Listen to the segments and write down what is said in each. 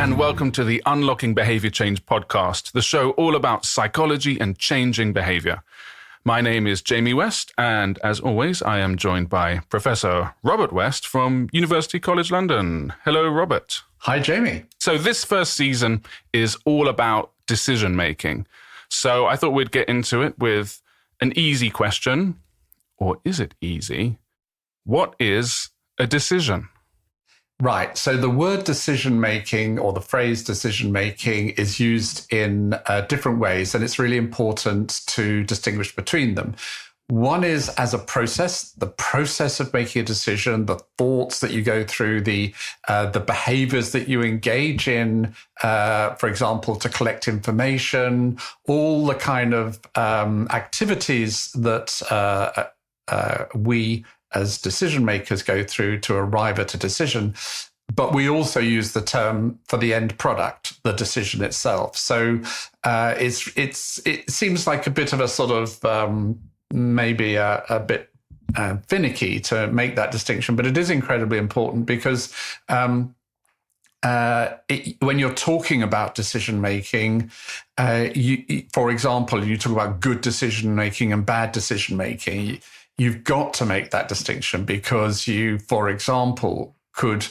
and welcome to the Unlocking Behavior Change podcast, the show all about psychology and changing behavior. My name is Jamie West, and as always, I am joined by Professor Robert West from University College London. Hello, Robert. Hi, Jamie. So this first season is all about decision making. So I thought we'd get into it with an easy question, or is it easy? What is a decision? Right. So the word decision-making or the phrase decision-making is used in different ways, and it's really important to distinguish between them. One is as a process, the process of making a decision, the thoughts that you go through, the behaviors that you engage in, for example, to collect information, all the kind of activities that we as decision makers go through to arrive at a decision. But we also use the term for the end product, the decision itself. So it seems like a bit of a sort of maybe a bit finicky to make that distinction, but it is incredibly important because when you're talking about decision making, for example, you talk about good decision making and bad decision making. You've got to make that distinction because you, for example, could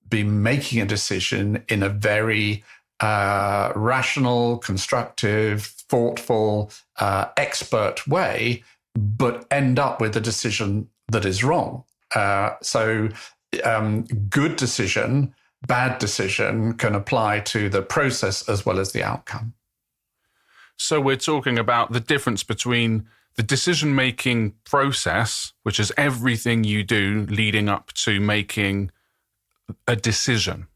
be making a decision in a very rational, constructive, thoughtful, expert way, but end up with a decision that is wrong. So good decision, bad decision can apply to the process as well as the outcome. So we're talking about the difference between the decision-making process, which is everything you do leading up to making a decision,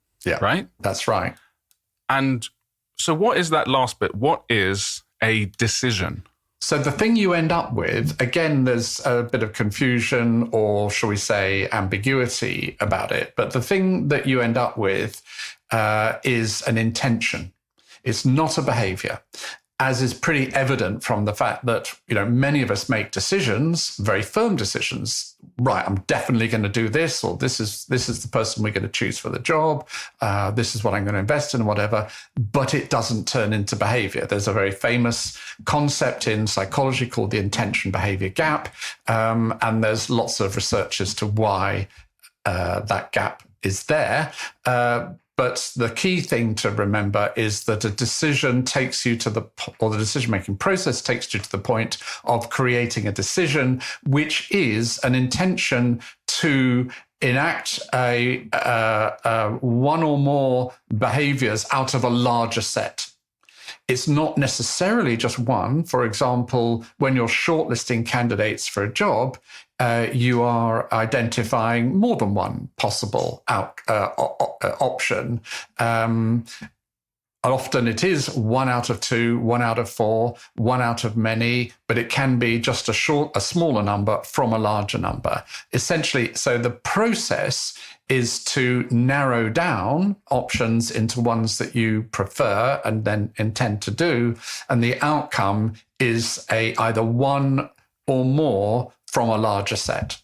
right? That's right. And so what is that last bit? What is a decision? So the thing you end up with, again, there's a bit of confusion or, shall we say, ambiguity about it. But the thing that you end up with is an intention. It's not a behavior, as is pretty evident from the fact that, many of us make decisions, very firm decisions. Right, I'm definitely going to do this, or this is the person we're going to choose for the job. This is what I'm going to invest in, whatever. But it doesn't turn into behavior. There's a very famous concept in psychology called the intention behavior gap, and there's lots of research as to why that gap is there. But the key thing to remember is that a decision takes you to the decision-making process takes you to the point of creating a decision, which is an intention to enact one or more behaviors out of a larger set. It's not necessarily just one. For example, when you're shortlisting candidates for a job, you are identifying more than one possible option. Often it is 1 out of 2, 1 out of 4, 1 out of many, but it can be just a smaller number from a larger number. Essentially, so the process is to narrow down options into ones that you prefer and then intend to do. And the outcome is either one or more from a larger set.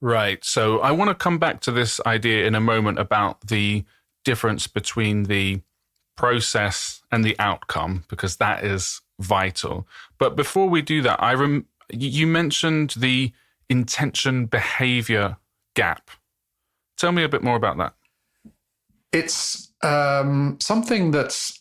Right. So I want to come back to this idea in a moment about the difference between the process and the outcome, because that is vital. But before we do that, you mentioned the intention behavior gap. Tell me a bit more about that. It's something that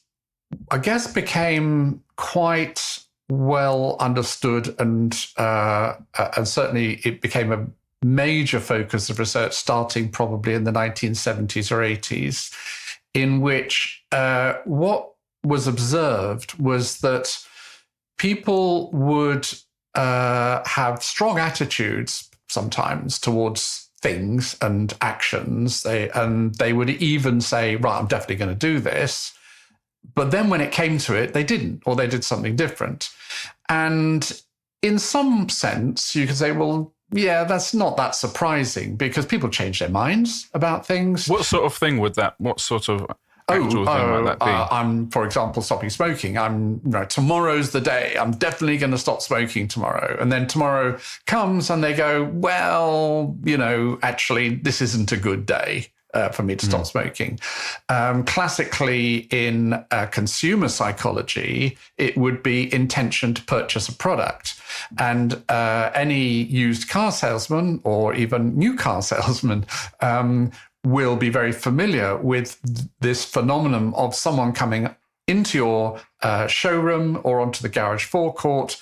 I guess became quite well understood, and certainly it became a major focus of research starting probably in the 1970s or 80s, in which what was observed was that people would have strong attitudes sometimes towards things and actions. They would even say, right, I'm definitely going to do this. But then when it came to it, they didn't, or they did something different. And in some sense, you could say, well, yeah, that's not that surprising because people change their minds about things. What sort of thing would that, what sort of actual thing might that be? I'm, for example, stopping smoking. Tomorrow's the day. I'm definitely going to stop smoking tomorrow. And then tomorrow comes and they go, well, actually, this isn't a good day. for me to stop smoking. Classically, in consumer psychology, it would be intention to purchase a product. And any used car salesman or even new car salesman will be very familiar with this phenomenon of someone coming into your showroom or onto the garage forecourt.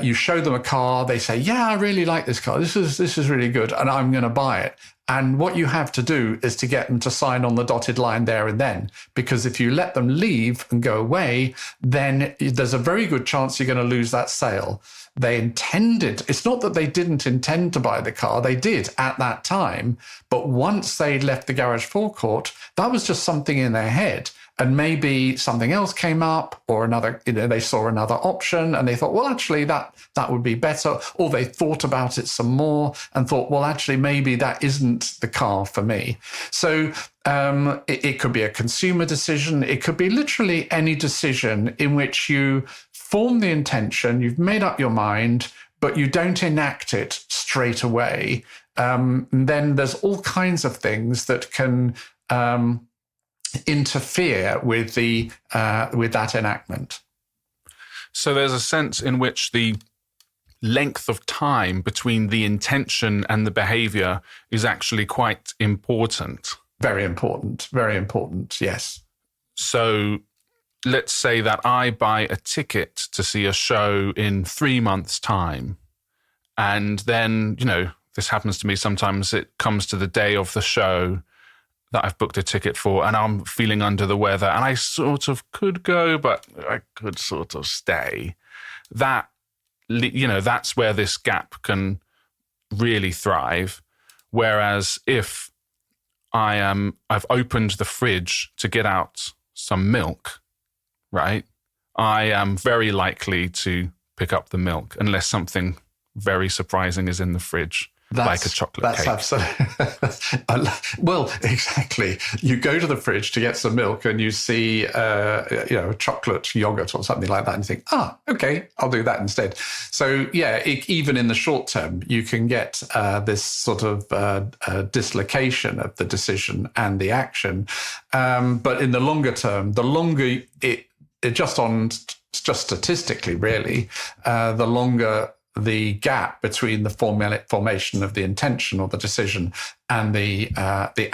You show them a car, they say, yeah, I really like this car. This is really good, and I'm going to buy it. And what you have to do is to get them to sign on the dotted line there and then, because if you let them leave and go away, then there's a very good chance you're going to lose that sale. They intended, it's not that they didn't intend to buy the car, they did at that time, but once they left the garage forecourt, that was just something in their head. And maybe something else came up, or another, they saw another option and they thought, well, actually that would be better. Or they thought about it some more and thought, well, actually, maybe that isn't the car for me. So it could be a consumer decision. It could be literally any decision in which you form the intention, you've made up your mind, but you don't enact it straight away. Then there's all kinds of things that can interfere with that enactment. So there's a sense in which the length of time between the intention and the behavior is actually quite important. Very important, yes. So let's say that I buy a ticket to see a show in 3 months' time. And then, this happens to me sometimes. It comes to the day of the show that I've booked a ticket for, and I'm feeling under the weather, and I sort of could go, but I could sort of stay. That's where this gap can really thrive. Whereas if I've opened the fridge to get out some milk, right? I am very likely to pick up the milk unless something very surprising is in the fridge. Like a chocolate cake. That's absolutely. Well, exactly. You go to the fridge to get some milk and you see, a chocolate yogurt or something like that, and you think, okay, I'll do that instead. So, yeah, even in the short term, you can get this sort of dislocation of the decision and the action. But in the longer term, the longer it just statistically, really, the longer the gap between the formation of the intention or the decision and the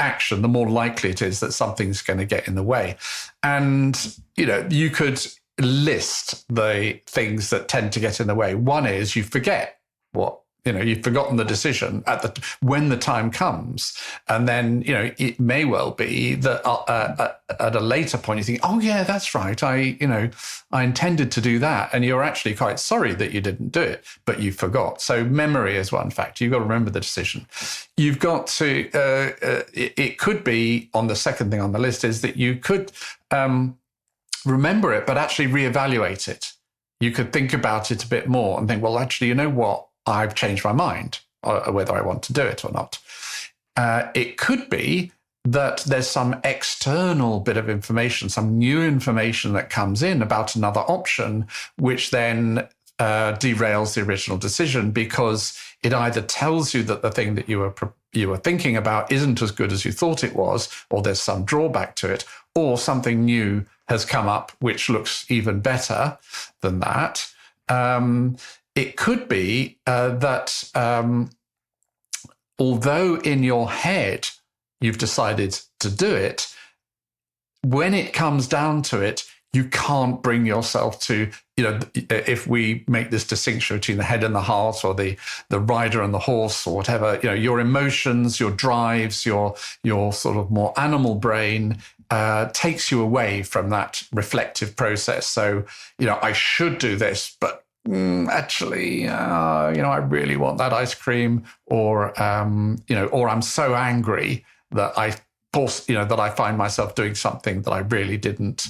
action, the more likely it is that something's going to get in the way. And, you could list the things that tend to get in the way. One is you forget you've forgotten the decision when the time comes. And then, it may well be that at a later point you think, oh yeah, that's right. I intended to do that. And you're actually quite sorry that you didn't do it, but you forgot. So memory is one factor. You've got to remember the decision. You've got to, it could be on the second thing on the list is that you could remember it, but actually reevaluate it. You could think about it a bit more and think, well, actually, you know what? I've changed my mind whether I want to do it or not. It could be that there's some external bit of information, some new information that comes in about another option, which then derails the original decision because it either tells you that the thing that you were thinking about isn't as good as you thought it was, or there's some drawback to it, or something new has come up which looks even better than that. It could be that although in your head you've decided to do it, when it comes down to it, you can't bring yourself to, if we make this distinction between the head and the heart, or the rider and the horse, or whatever, your emotions, your drives, your sort of more animal brain takes you away from that reflective process. So, I should do this, but actually, I really want that ice cream, or I'm so angry that I find myself doing something that I really didn't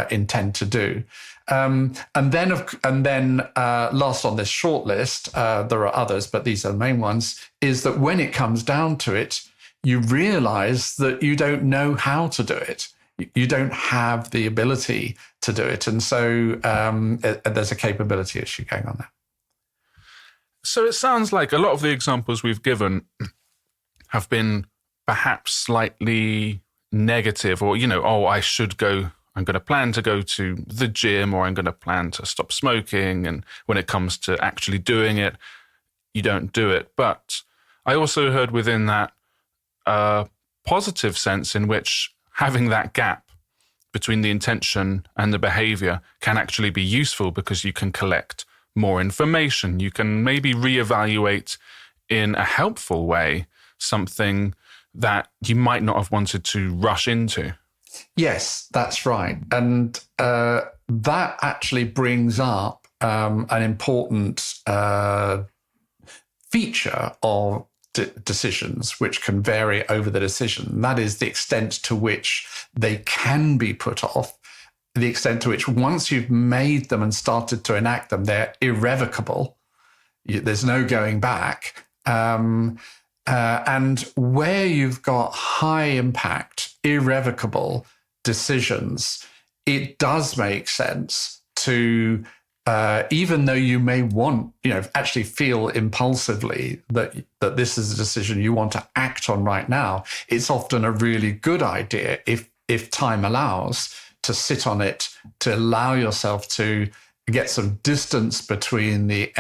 intend to do. And then last on this short list, there are others, but these are the main ones, is that when it comes down to it, you realize that you don't know how to do it. You don't have the ability to do it. And so there's a capability issue going on there. So it sounds like a lot of the examples we've given have been perhaps slightly negative, or, oh, I'm going to plan to go to the gym, or I'm going to plan to stop smoking. And when it comes to actually doing it, you don't do it. But I also heard within that positive sense in which having that gap between the intention and the behavior can actually be useful, because you can collect more information. You can maybe reevaluate in a helpful way something that you might not have wanted to rush into. Yes, that's right. And that actually brings up an important feature of decisions, which can vary over the decision. That is the extent to which they can be put off, the extent to which once you've made them and started to enact them, they're irrevocable. There's no going back. And where you've got high impact, irrevocable decisions, it does make sense to, even though you may want, actually feel impulsively that this is a decision you want to act on right now, it's often a really good idea, if time allows, to sit on it, to allow yourself to get some distance between the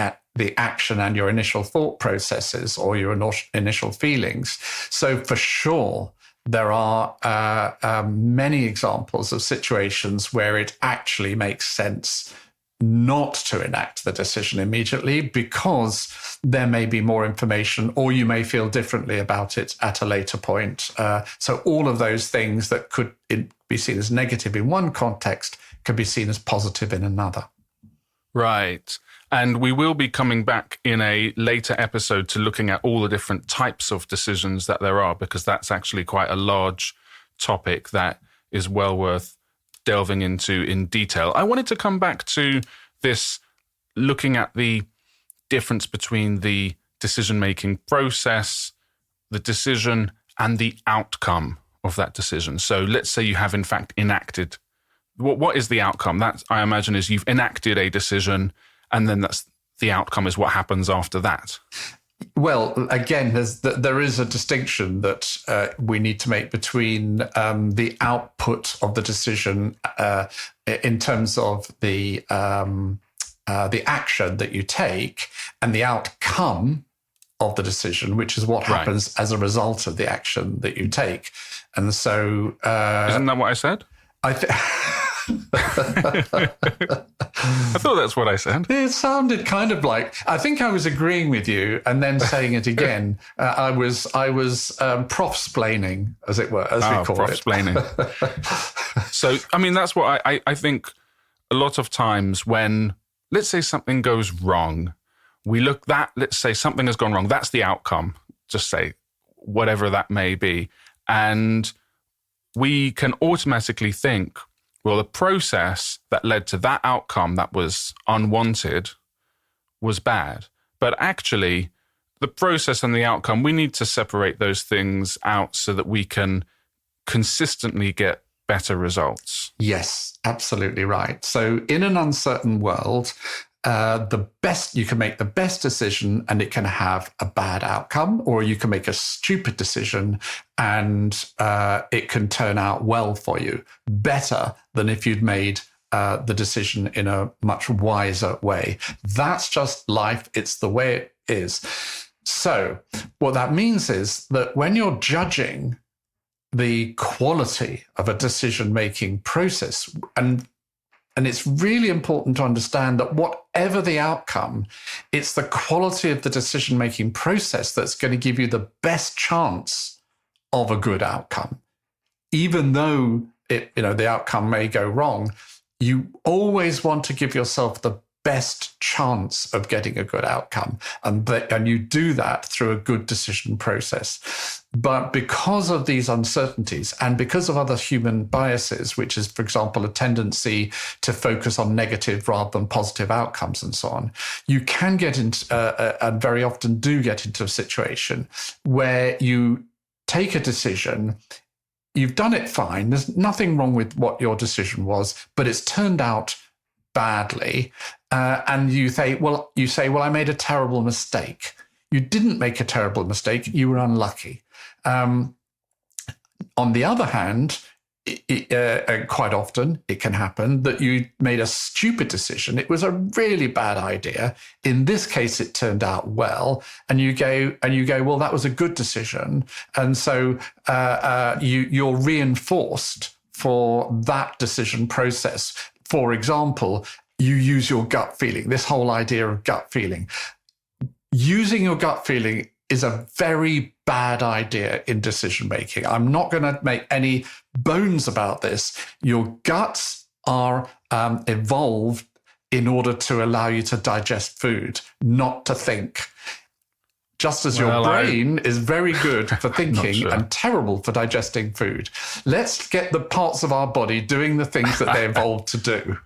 action and your initial thought processes or your initial feelings. So for sure, there are many examples of situations where it actually makes sense not to enact the decision immediately, because there may be more information, or you may feel differently about it at a later point. So all of those things that could be seen as negative in one context can be seen as positive in another. Right. And we will be coming back in a later episode to looking at all the different types of decisions that there are, because that's actually quite a large topic that is well worth delving into in detail. I wanted to come back to this, looking at the difference between the decision-making process, the decision, and the outcome of that decision. So let's say you have in fact enacted. What is the outcome? That, I imagine, is you've enacted a decision, and then that's the outcome is what happens after that. Well, again, there is a distinction that we need to make between the output of the decision in terms of the action that you take, and the outcome of the decision, which is what happens as a result of the action that you take. And so, isn't that what I said? I thought that's what I said. It sounded kind of like, I think I was agreeing with you and then saying it again. I was prof-splaining, as it were, as we call it. Prof-splaining. So, I mean, that's what I think a lot of times when, let's say something goes wrong, let's say something has gone wrong, that's the outcome, just say, whatever that may be. And we can automatically think, well, the process that led to that outcome that was unwanted was bad. But actually, the process and the outcome, we need to separate those things out so that we can consistently get better results. Yes, absolutely right. So in an uncertain world, you can make the best decision and it can have a bad outcome, or you can make a stupid decision and it can turn out well for you, better than if you'd made the decision in a much wiser way. That's just life. It's the way it is. So what that means is that when you're judging the quality of a decision-making process, and it's really important to understand that whatever the outcome, it's the quality of the decision-making process that's going to give you the best chance of a good outcome. Even though the outcome may go wrong, you always want to give yourself the best chance of getting a good outcome. And you do that through a good decision process. But because of these uncertainties and because of other human biases, which is, for example, a tendency to focus on negative rather than positive outcomes and so on, you can get into, and very often do get into a situation where you take a decision, you've done it fine, there's nothing wrong with what your decision was, but it's turned out badly. And you say, well, I made a terrible mistake. You didn't make a terrible mistake. You were unlucky. On the other hand, quite often it can happen that you made a stupid decision. It was a really bad idea. In this case, it turned out well, and you go, well, that was a good decision, and so you're reinforced for that decision process. For example, you use your gut feeling. This whole idea of gut feeling, using your gut feeling is a very bad idea in decision making. I'm not going to make any bones about this. Your guts are evolved in order to allow you to digest food, not to think. Just as your brain is very good for thinking and terrible for digesting food. Let's get the parts of our body doing the things that they evolved to do.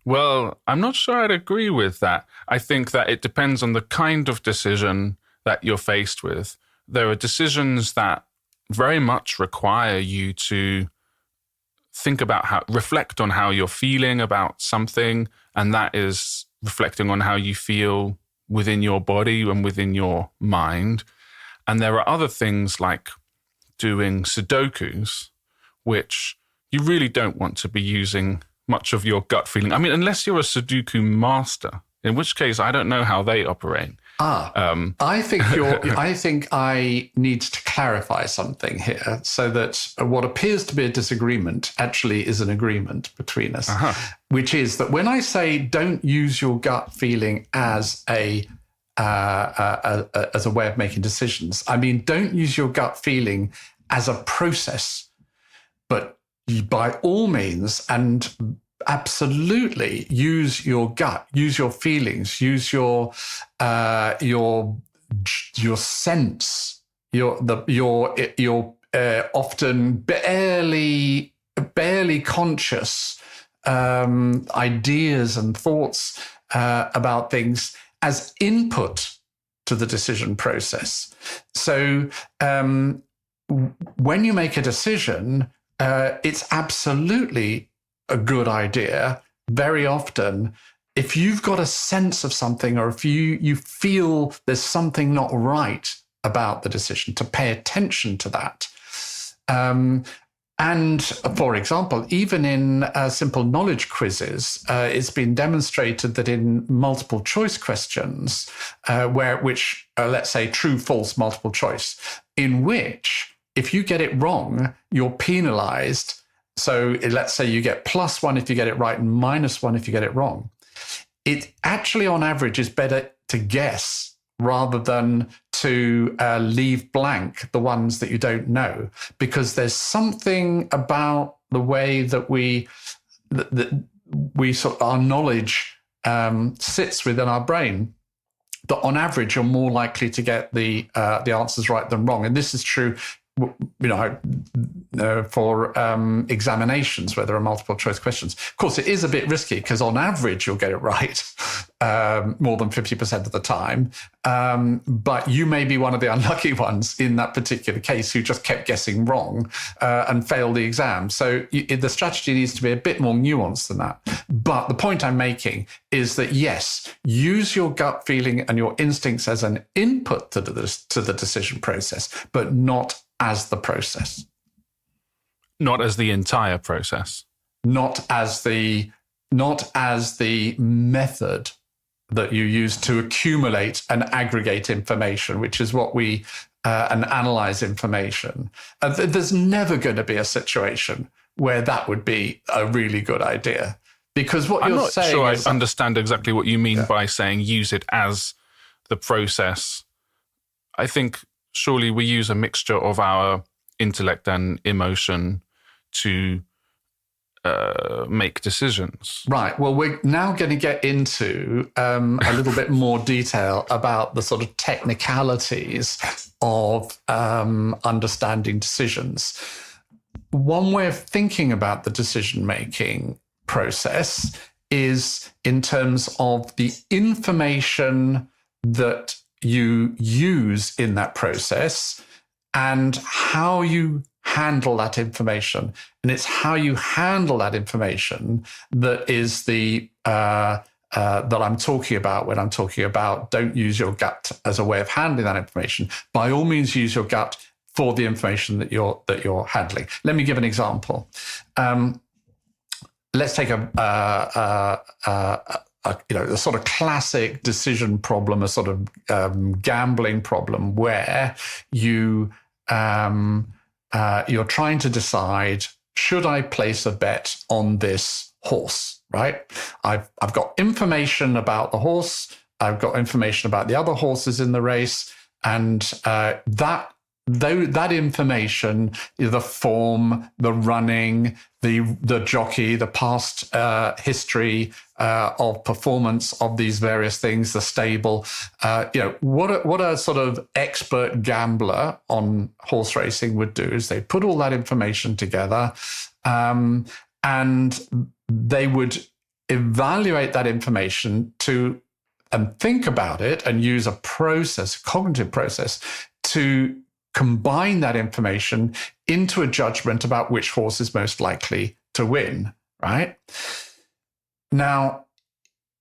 Well, I'm not sure I'd agree with that. I think that it depends on the kind of decision that you're faced with. There are decisions that very much require you to think about reflect on how you're feeling about something, and that is reflecting on how you feel within your body and within your mind. And there are other things like doing Sudokus, which you really don't want to be using much of your gut feeling. I mean, unless you're a Sudoku master, in which case I don't know how they operate. I think I need to clarify something here, so that what appears to be a disagreement actually is an agreement between us, which is that when I say don't use your gut feeling as a way of making decisions, I mean don't use your gut feeling as a process, but by all means and absolutely use your gut, use your feelings, use your sense, your often barely conscious ideas and thoughts about things as input to the decision process. So when you make a decision, it's absolutely a good idea very often, if you've got a sense of something, or if you feel there's something not right about the decision, to pay attention to that. And for example, even in simple knowledge quizzes, it's been demonstrated that in multiple choice questions, which let's say true, false, multiple choice, in which if you get it wrong, you're penalized. So let's say you get +1 if you get it right and -1 if you get it wrong. It actually, on average, is better to guess rather than to leave blank the ones that you don't know, because there's something about the way that we sort of, our knowledge sits within our brain, that on average you're more likely to get the answers right than wrong. And this is true, for examinations where there are multiple choice questions. Of course, it is a bit risky because on average you'll get it right more than 50% of the time. But you may be one of the unlucky ones in that particular case who just kept guessing wrong and failed the exam. So the strategy needs to be a bit more nuanced than that. But the point I'm making is that, yes, use your gut feeling and your instincts as an input to the decision process, but not as the process. Not as the entire process. Not as the method that you use to accumulate and aggregate information, which is what we and analyze information. There's never going to be a situation where that would be a really good idea, because what you're saying. I'm not sure I understand exactly what you mean by saying use it as the process. I think surely we use a mixture of our intellect and emotion to make decisions. Right. Well, we're now going to get into a little bit more detail about the sort of technicalities of understanding decisions. One way of thinking about the decision-making process is in terms of the information that you use in that process and how you handle that information. And it's how you handle that information that is that I'm talking about when I'm talking about don't use your gut as a way of handling that information. By all means, use your gut for the information that you're handling. Let me give an example. Let's take a sort of classic decision problem, a sort of gambling problem, where you're trying to decide, should I place a bet on this horse? Right? I've got information about the horse. I've got information about the other horses in the race, and that information, the form, the running, the jockey, the past history of performance of these various things, the stable, what a sort of expert gambler on horse racing would do is they put all that information together, and they would evaluate that information and think about it and use a cognitive process to combine that information into a judgment about which horse is most likely to win, right? Now,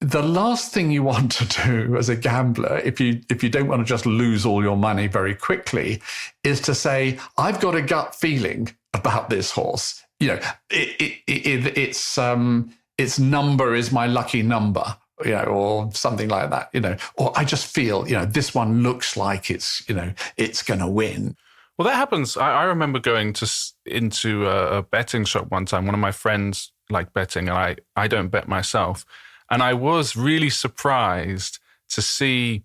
the last thing you want to do as a gambler, if you don't want to just lose all your money very quickly, is to say, I've got a gut feeling about this horse. Its number is my lucky number, or something like that, or I just feel, this one looks like it's going to win. Well, that happens. I remember going into a betting shop one time. One of my friends liked betting, and I don't bet myself. And I was really surprised to see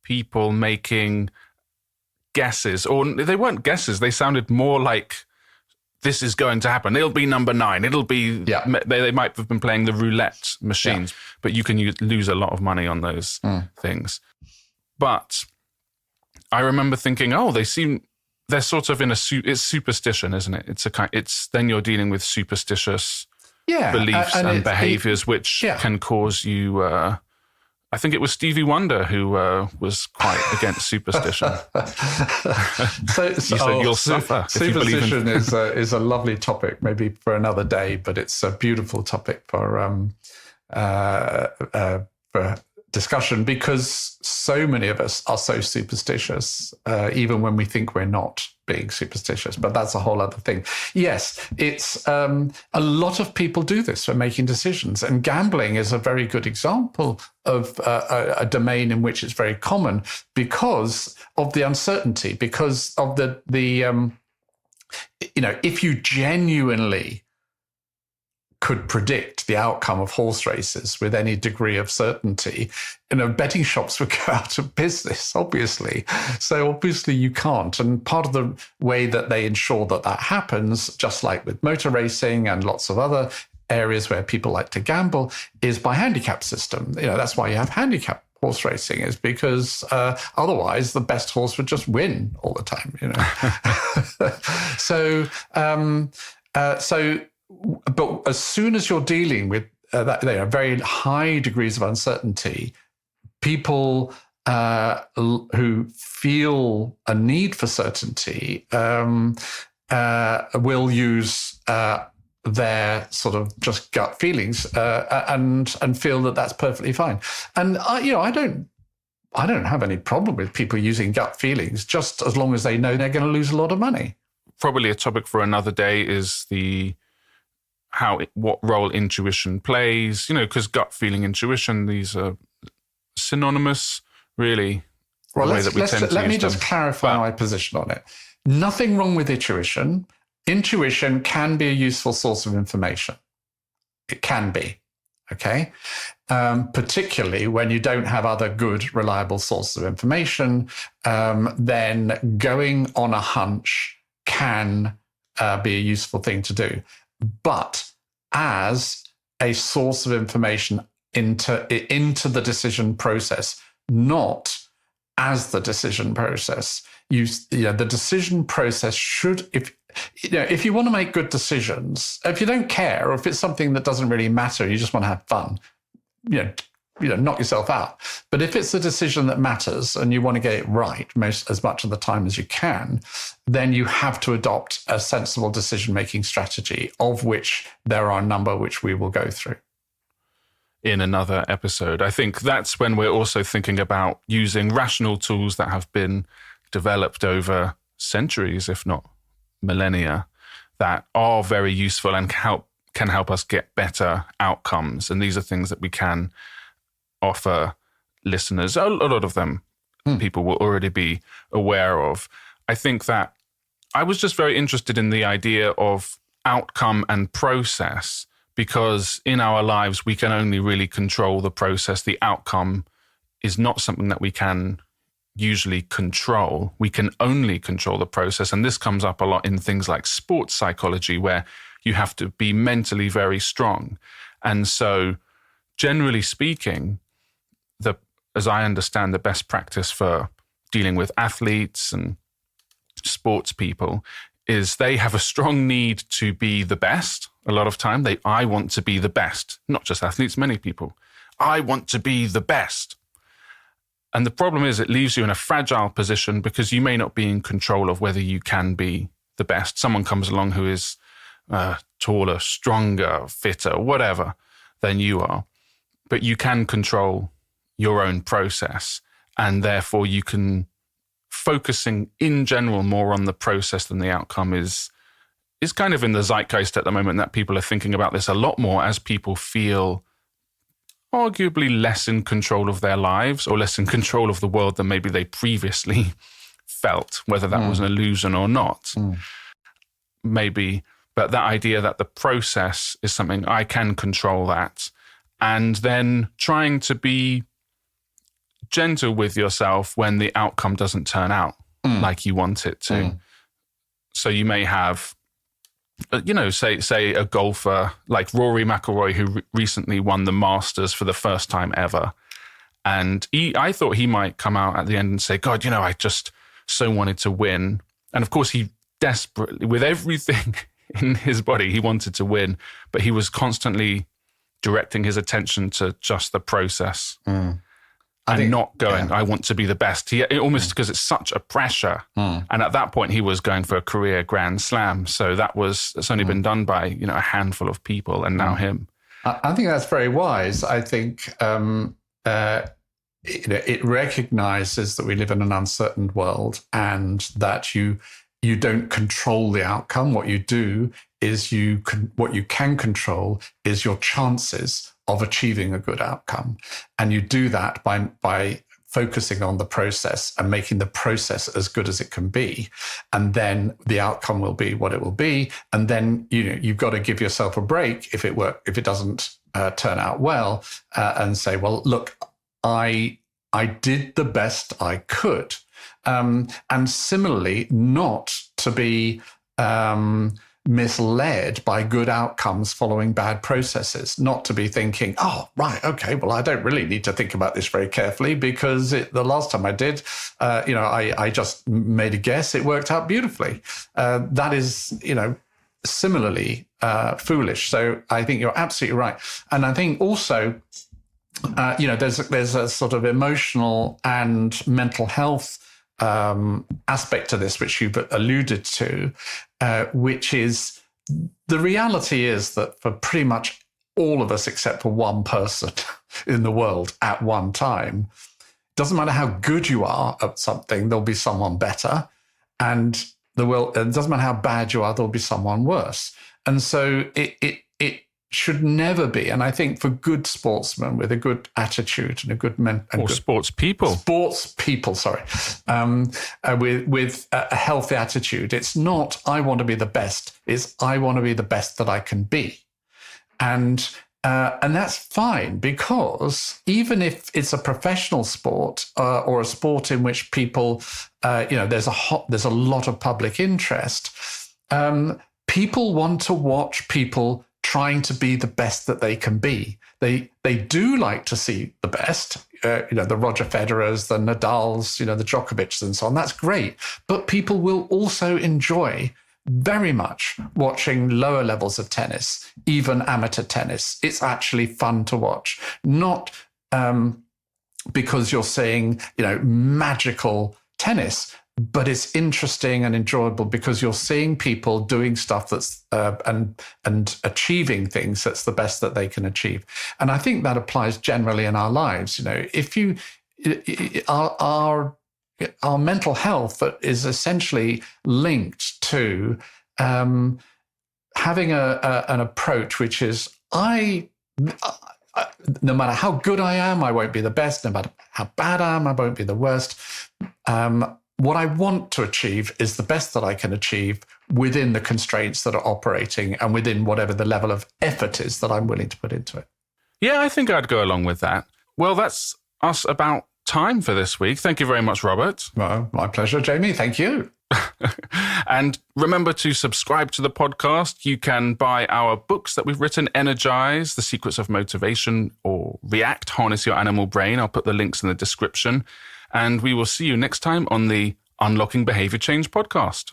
people making guesses, or they weren't guesses. They sounded more like, this is going to happen. It'll be number 9. It'll be, they might have been playing the roulette machines, but you can lose a lot of money on those things. But I remember thinking, they're sort of it's superstition, isn't it? Then you're dealing with superstitious beliefs and behaviors, which can cause you, I think it was Stevie Wonder who was quite against superstition. So you'll suffer. Superstition is a lovely topic, maybe for another day, but it's a beautiful topic for discussion, because so many of us are so superstitious, even when we think we're not being superstitious. But that's a whole other thing. Yes, it's a lot of people do this for making decisions, and gambling is a very good example of a domain in which it's very common because of the uncertainty, because of the if you genuinely could predict the outcome of horse races with any degree of certainty, betting shops would go out of business, obviously. So obviously you can't. And part of the way that they ensure that happens, just like with motor racing and lots of other areas where people like to gamble, is by handicap system. That's why you have handicap horse racing, is because otherwise the best horse would just win all the time. But as soon as you're dealing with very high degrees of uncertainty, people who feel a need for certainty will use their sort of just gut feelings and feel that that's perfectly fine. And I don't have any problem with people using gut feelings, just as long as they know they're going to lose a lot of money. Probably a topic for another day is what role intuition plays, because gut feeling, intuition, these are synonymous, really. Well, let me just clarify my position on it. Nothing wrong with intuition. Intuition can be a useful source of information. It can be, okay? Particularly when you don't have other good, reliable sources of information, then going on a hunch can be a useful thing to do. But as a source of information into the decision process, not as the decision process. The decision process should, if you want to make good decisions, if you don't care, or if it's something that doesn't really matter, you just want to have fun, knock yourself out. But if it's a decision that matters and you want to get it right as much of the time as you can, then you have to adopt a sensible decision-making strategy, of which there are a number which we will go through in another episode. I think that's when we're also thinking about using rational tools that have been developed over centuries, if not millennia, that are very useful and can help us get better outcomes. And these are things that we can offer listeners. A lot of them people will already be aware of. I think that I was just very interested in the idea of outcome and process, because in our lives, we can only really control the process. The outcome is not something that we can usually control. We can only control the process. And this comes up a lot in things like sports psychology, where you have to be mentally very strong. And so generally speaking, as I understand, the best practice for dealing with athletes and sports people is they have a strong need to be the best. A lot of time, I want to be the best, not just athletes, many people. I want to be the best. And the problem is it leaves you in a fragile position because you may not be in control of whether you can be the best. Someone comes along who is taller, stronger, fitter, whatever than you are, but you can control your own process, and therefore you can, focusing in general more on the process than the outcome is kind of in the zeitgeist at the moment, that people are thinking about this a lot more as people feel arguably less in control of their lives or less in control of the world than maybe they previously felt, whether that was an illusion or not. Maybe, but that idea that the process is something I can control that, and then trying to be gentle with yourself when the outcome doesn't turn out like you want it to. So you may have, say a golfer like Rory McIlroy, who recently won the Masters for the first time ever. And I thought he might come out at the end and say, God, I just so wanted to win. And of course, he desperately, with everything in his body, he wanted to win, but he was constantly directing his attention to just the process. Not going, I want to be the best. He almost, because it's such a pressure. And at that point, he was going for a career Grand Slam. So it's only been done by, a handful of people, and now him. I think that's very wise. I think it recognizes that we live in an uncertain world, and that you don't control the outcome. What you do is what you can control is your chances of achieving a good outcome. And you do that by focusing on the process and making the process as good as it can be. And then the outcome will be what it will be. And then, you've got to give yourself a break if it doesn't turn out well, and say, well, look, I did the best I could. And similarly, not to be misled by good outcomes following bad processes, not to be thinking, oh, right, okay, well, I don't really need to think about this very carefully because the last time I did, I just made a guess, it worked out beautifully. That is, similarly foolish. So I think you're absolutely right. And I think also, there's a sort of emotional and mental health aspect to this, which you've alluded to, which is the reality is that for pretty much all of us, except for one person in the world at one time, doesn't matter how good you are at something, there'll be someone better. And it doesn't matter how bad you are, there'll be someone worse. And so it should never be. And I think for good sportsmen with a good attitude and a good sports people, sorry, with a healthy attitude, it's not, I want to be the best, it's I want to be the best that I can be. And that's fine, because even if it's a professional sport or a sport in which people, there's a lot of public interest, people want to watch people trying to be the best that they can be. They do like to see the best, the Roger Federers, the Nadals, the Djokovic and so on. That's great. But people will also enjoy very much watching lower levels of tennis, even amateur tennis. It's actually fun to watch. Not because you're seeing, magical tennis, but it's interesting and enjoyable because you're seeing people doing stuff that's and achieving things that's the best that they can achieve. And I think that applies generally in our lives. If you our our mental health that is essentially linked to having an approach which is, no matter how good I am, I won't be the best. No matter how bad I am, I won't be the worst. What I want to achieve is the best that I can achieve within the constraints that are operating and within whatever the level of effort is that I'm willing to put into it. Yeah, I think I'd go along with that. Well, that's us about time for this week. Thank you very much, Robert. Well, my pleasure, Jamie. Thank you. And remember to subscribe to the podcast. You can buy our books that we've written, Energize, The Secrets of Motivation, or React, Harness Your Animal Brain. I'll put the links in the description. And we will see you next time on the Unlocking Behavior Change podcast.